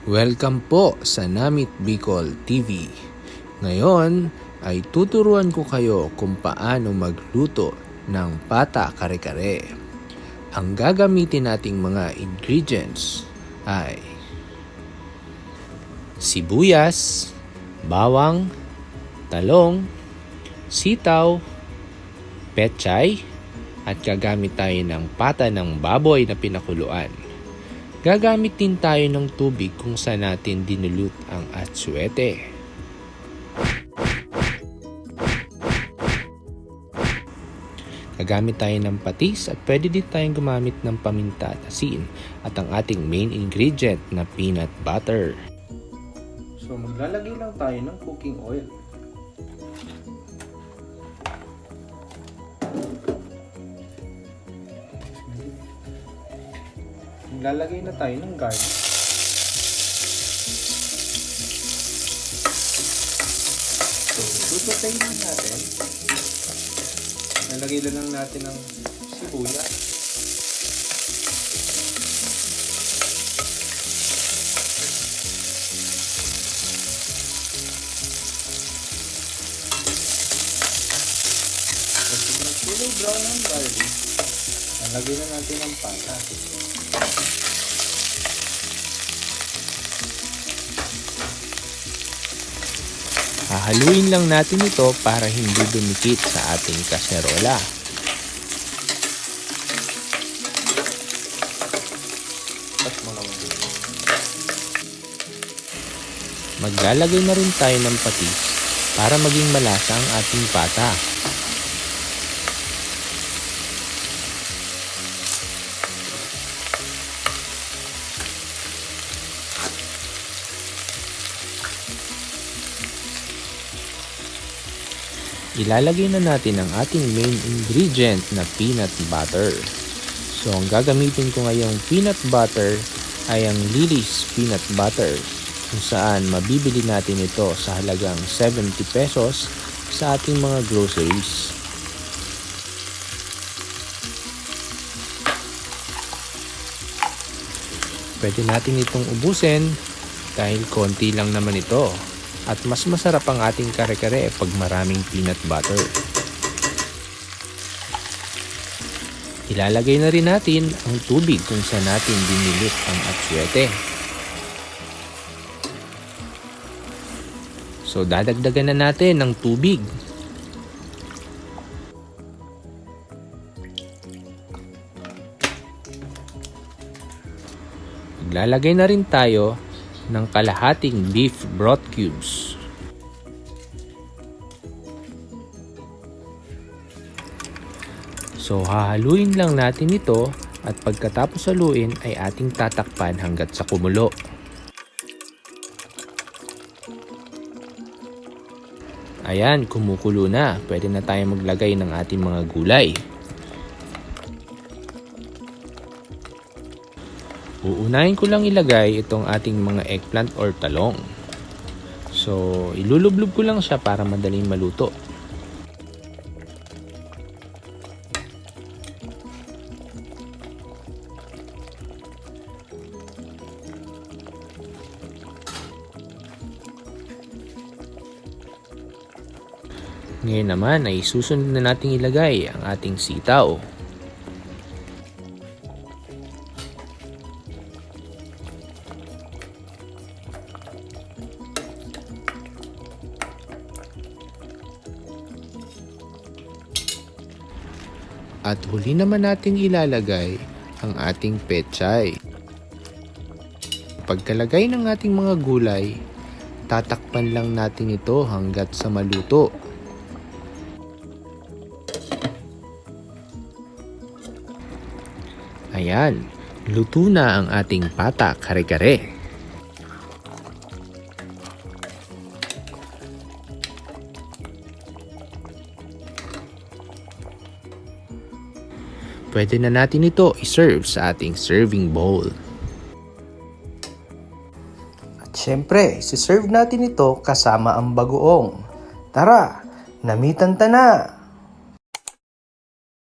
Welcome po sa Namit Bicol TV. Ngayon ay tuturuan ko kayo kung paano magluto ng pata kare-kare. Ang gagamitin nating mga ingredients ay sibuyas, bawang, talong, sitaw, pechay, at gagamit tayo ng pata ng baboy na pinakuluan. Gagamit din tayo ng tubig kung saan natin dinulut ang atsuete. Gagamit tayo ng patis at pwede din tayong gumamit ng paminta at asin at ang ating main ingredient na peanut butter. So maglalagay lang tayo ng cooking oil. Lalagay na tayo ng garlic. So, susutayin na natin. Lalagay lang natin ng sibuyas. Kasi nag-yellow brown ang garlic, lalagay na natin ang pata. Hahaluin lang natin ito para hindi dumikit sa ating kaserola. Maglalagay na rin tayo ng patis para maging malasa ang ating pata. Ilalagay na natin ang ating main ingredient na peanut butter. So, ang gagamitin ko ngayong peanut butter ay ang Lily's peanut butter, kung saan mabibili natin ito sa halagang 70 pesos sa ating mga groceries. Pwede natin itong ubusin dahil konti lang naman ito. At mas masarap ang ating kare-kare pag maraming peanut butter. Ilalagay na rin natin ang tubig kung saan natin dinilut ang atsuete. So dadagdagan na natin ng tubig. Maglalagay na rin tayo ng kalahating beef broth cubes. So hahaluin lang natin ito at pagkatapos haluin ay ating tatakpan hanggat sa kumulo. Ayan, kumukulo na. Pwede na tayo maglagay ng ating mga gulay. Uunahin ko lang ilagay itong ating mga eggplant or talong. So, ilulublog ko lang siya para madaling maluto. Ngayon naman ay susunod na nating ilagay ang ating sitaw. At huli naman natin ilalagay ang ating pechay. Pagkalagay ng ating mga gulay, tatakpan lang natin ito hanggat sa maluto. Ayan, luto na ang ating pata kare-kare. Pwede na natin ito i-serve sa ating serving bowl. At syempre, isi-serve natin ito kasama ang bagoong. Tara, namitan ta na!